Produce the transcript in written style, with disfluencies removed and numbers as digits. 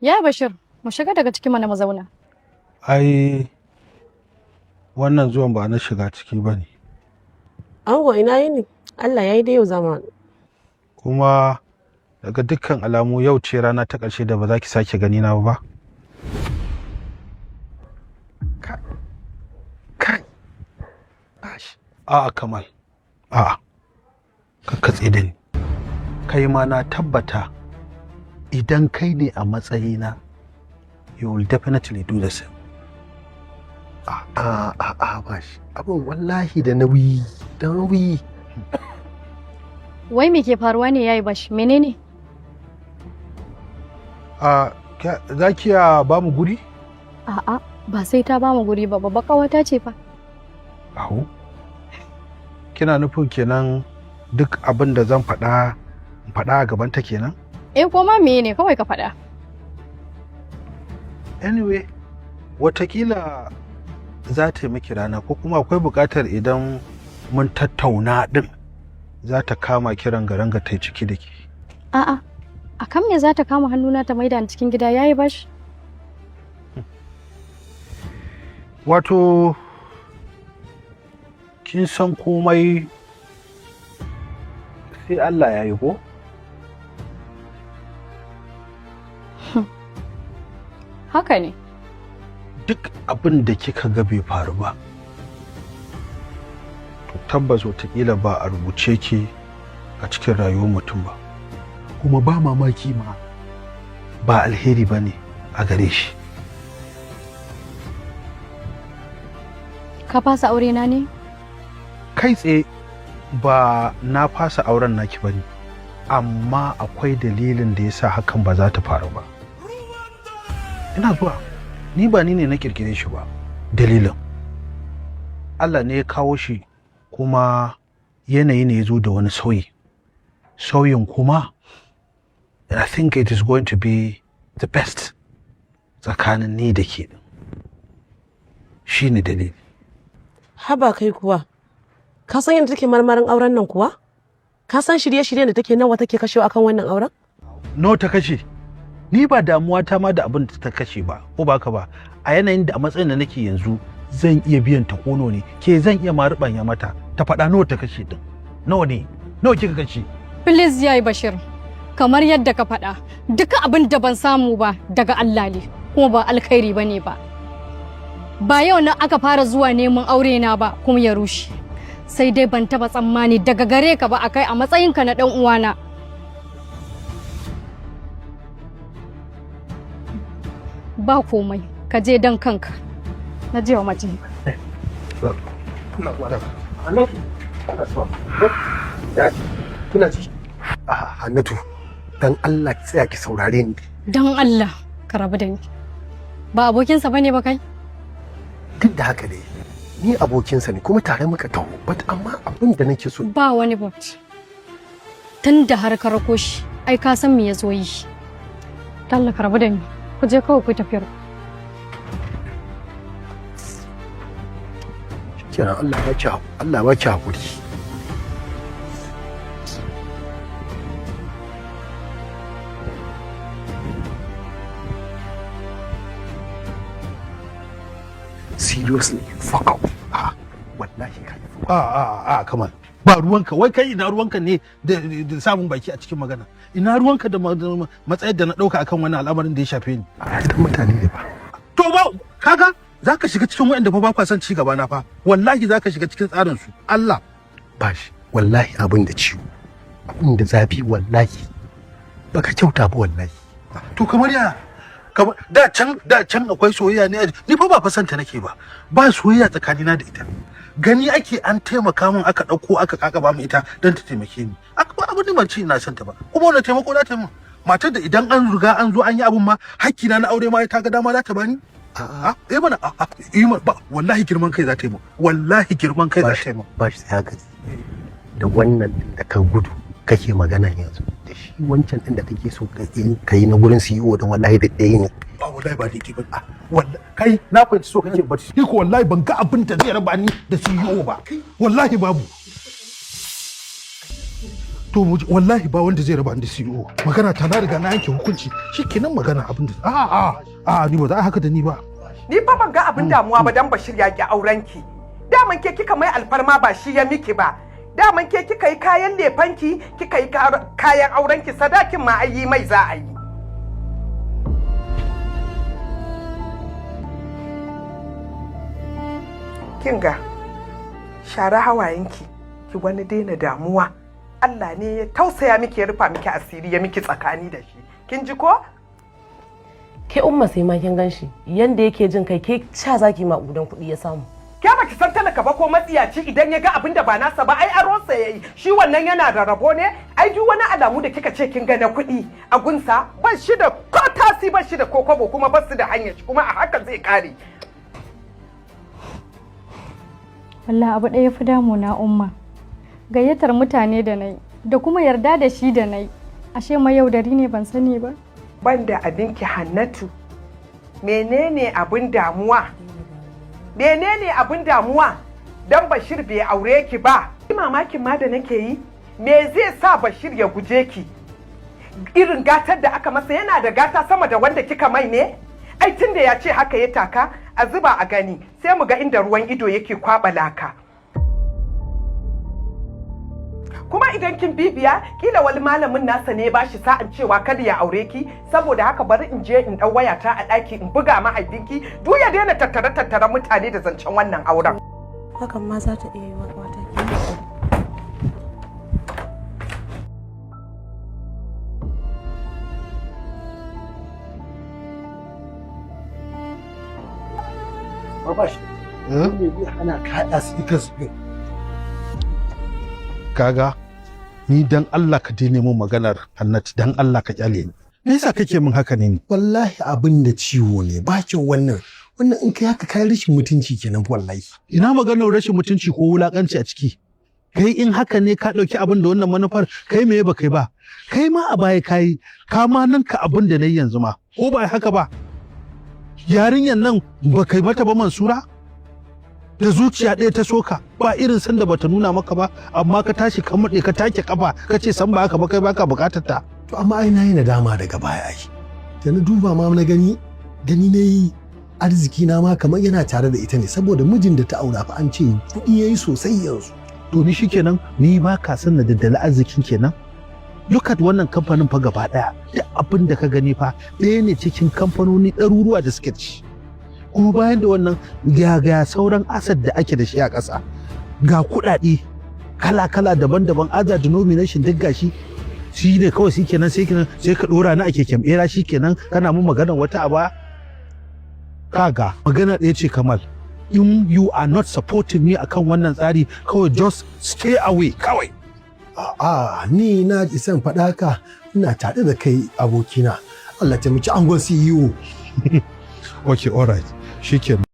Ya Bashir, mu shiga daga cikin mana mazauna. Ai wannan zuwan ba na shiga ciki ba ne. Ango ina yini? Allah ya yi da yau zama. Kuma daga dukkan alamu yau ce rana ta ƙarshe da ba za ki sake gani na ba. Kai. A'a Kamal. A'a. Ka katse da ni. Kai ma na tabbata idan kai ne a matsayina, you will definitely do the same. A'a bashi. Abin wallahi da nauyi. Wai me ke faruwa ne yayi Bash? Menene? Za ki ya ba mu guri? A'a, ba sai ta ba mu guri ba, babba kawata ce fa. Aho. Kina nufin kenan duk abin da zan faɗa a gaban ta kenan? Ko ma meye ne kawai ka faɗa. Anyway, watakila za ta yi miki rana ko kuma akwai buƙatar idan mun tattauna ɗin za ta kama kiran garanga ta yi ciki da ke. A'a, a kan me za ta kama hannuna ta maida ni cikin gida yayi Bash? Wato, kin san komai sai Allah ya yi ko? Haka ne. Duk abin da kika ga bai faru ba, to tabbas wataƙila ba a rubuce ki a cikin rayuwar mutum ba, kuma ba mamaki ma ba alheri ba ne a gare shi. Ka fasa aure na ne? Kai tsaye ba na fasa auren naki ba ne, amma akwai dalilin da ya sa hakan ba za ta faru ba. Ina zuwa, ni ba ni ne na kirkire shi ba, dalilin Allah ne ya kawo shi, kuma yanayi ne ya zo da wani sauyin kuma I think it is going to be the best tsakanin ni da ke. Shi ne dalili. Haba kai kuwa, ka san yadda take marmarin auren nan kuwa? Ka san shirye-shiryen da take nawa take kashewa akan wannan auren? No ta kashe. Ni ba damuwa ta ma da abin da ta kashe ba, ko ba ka ba, a yanayin da a matsayin da nake yanzu zan iya biyan ta kono ne, ke zan iya ma rubanya mata ta faɗa nawa ta kashe din. Nawa ne? Nawa kika kashe? Please yayi Bashir, kamar yadda ka faɗa, duka abin da ban samu ba daga Allah ne, kuma ba alkhairi bane ba. Ba yau na aka fara zuwa neman aure na ba kuma ya rushe. Sai dai ban taba tsammani daga gare ka ba akai a matsayinka na dan uwana. Ba komai, ka je dan kanka. Na je wa mace. Hannatu, dan Allah ki tsaya ki saurare ni. Dan Allah, ka rabu da ni. Ba abokinsa bane ba kai? Duk da haka dai, ni abokinsa ne kuma tare muka taho, but amma abin da nake so. Ba wani but. Tun da har ka rako shi, ai ka san me ya zo yi. Allah ka rabu da ni. Ku je kawai ku tafiyar. Kenan Allah ba ki hakuri. Seriously, fuck up. Wallahi kai. Kamal. Ba ruwanka, wai kai ina ruwanka ne da samun baki a cikin magana. Ina ruwanka da matsayar da na dauka akan wannan al'amarin da ya shafe ni. Idan mutane ne ba. To ba, kaga zaka shiga cikin waɗanda fa ba kwa son ci gaba na fa. Wallahi zaka shiga cikin tsarin su. Allah. Bashi, wallahi abin da ciwo. Abin da zafi wallahi. Baka kyauta ba wallahi. To kamar ya da can akwai soyayya ne, ni fa ba fasanta nake ba. Ba soyayya tsakanina da ita. Gani ake an taimaka min aka ɗauko aka kakaba min ita don ta taimake ni. Aka ba abin da ban ce ina son ta ba. Kuma wannan taimako za ta min. Matar da idan an riga an zo an yi abin ma hakki na aure ma ta ga dama za ta bani. Mana wallahi girman kai za ta yi min. Wallahi girman kai za ta yi min. Ba shi sai haka. Da wannan da ka gudu kake magana yanzu. Da shi wancan din da kake so ka yi na gurin CEO don wallahi da ɗaya ne. Wallahi ba daidai ba. Wallahi kai na fahimci so kake ba. Ni ko wallahi ban ga abin da zai raba ni da CEO ba. Wallahi babu. to wallahi ba wanda zai raba ni da CEO. Magana ta na riga na yanke hukunci. Shikenan magana abin da a ni ba za a haka da ni ba. Ni fa ban ga abin damuwa ba dan Bashir ya ki aurenki. Daman ke kika mai alfarma ba shi ya miki ba. Daman ke kika yi kayan lefanki, kika yi kayan aurenki, sadakin ma ayi mai za a yi. Kinga, share hawayenki, ki wani daina damuwa. Allah ne ya tausaya miki ya rufa miki asiri ya miki tsakani da shi. Kin ji ko? Ke umma sai ma kin ganshi yanda yake jin kai ke cha zaki maƙudan kuɗi ya samu. Ke baki san talaka ba ko matsiyaci idan ya ga abin da ba nasa ba ai aronsa yayi. Shi wannan yana da rabo ne? Ai duk wani alamu da kika ce kin ga na kuɗi a gunsa ban shi da ko tasi ban shi da ko kwabo kuma ba su da hanyar shi kuma a haka zai kare. Allah abu ɗaya fi damu na umma. Gayyatar mutane da nayi da kuma yarda da shi da nayi. Ashe mayaudari ne ban sani ba. Banda abinki Hannatu. Menene abin damuwa? Menene abin damuwa? Dan Bashir bai aure ki ba. Mamakin ma da nake yi, me zai sa Bashir ya guje ki? Irin gatar da aka masa yana da gata sama da wanda kika mai ne? Ai tunda ya ce haka ya taka, a zuba a gani, sai mu ga inda ruwan ido yake kwaba laka. Kuma idan kin bibiya, kila wani malamin nasa ne ba shi sa'an cewa kada ya aure ki, saboda haka bari in je in dau wayata a ɗaki in buga mahaifinki, duk ya daina tattare mutane da zancen wannan auren. Hakan ma za ta iya yi wata Babash, me zai hana kaɗa su Kaga ni dan Allah ka daina mun maganar Hannatu dan Allah ka kyale ni. Me yasa kake min haka ne? Wallahi abin da ciwo ne, ba kyau wannan. Wannan in kai haka kai rashin mutunci kenan wallahi. Ina maganar rashin mutunci ko wulakanci a ciki. Kai in haka ne ka ɗauki abin da wannan manufar kai me ba kai ba. Kai ma a baya kai ka ma nan ka abin da nayi yanzu ma. Ko ba haka ba? Yarinyar nan ba kai mata ba Mansura? Da zuciya ɗaya ta soka ba irin sanda bata nuna maka ba amma ka tashi ka murde ka take kafa ka ce san ba haka ba kai baka bukatar ta. To amma ai nayi nadama daga baya ai. Da na duba ma na gani ne arziki na ma kamar yana tare da ita ne saboda mijin da ta aura fa an ce kuɗi yayi sosai yanzu. To ni shikenan ni ba ka san na daddala arzikin kenan. Look at wannan kamfanin fa gaba daya duk abin da ka gani fa ɗaya ne cikin kamfanoni ɗaruruwa da suke ci. Kuma bayan da wannan ga sauran asad da ake da shi a ƙasa ga kuɗaɗe kala-kala daban-daban other denomination duk gashi shi ne kawai shi kenan sai ka ɗora ni a keken ɓera shi kenan kana mun maganar wata aba kaga magana ɗaya ce Kamal in you are not supporting me akan wannan tsari kawai just stay away kawai. A'a ni na isan faɗa ka ina tare da kai abokina Allah ta miki angon CEO. Okay, all right. Shikenan.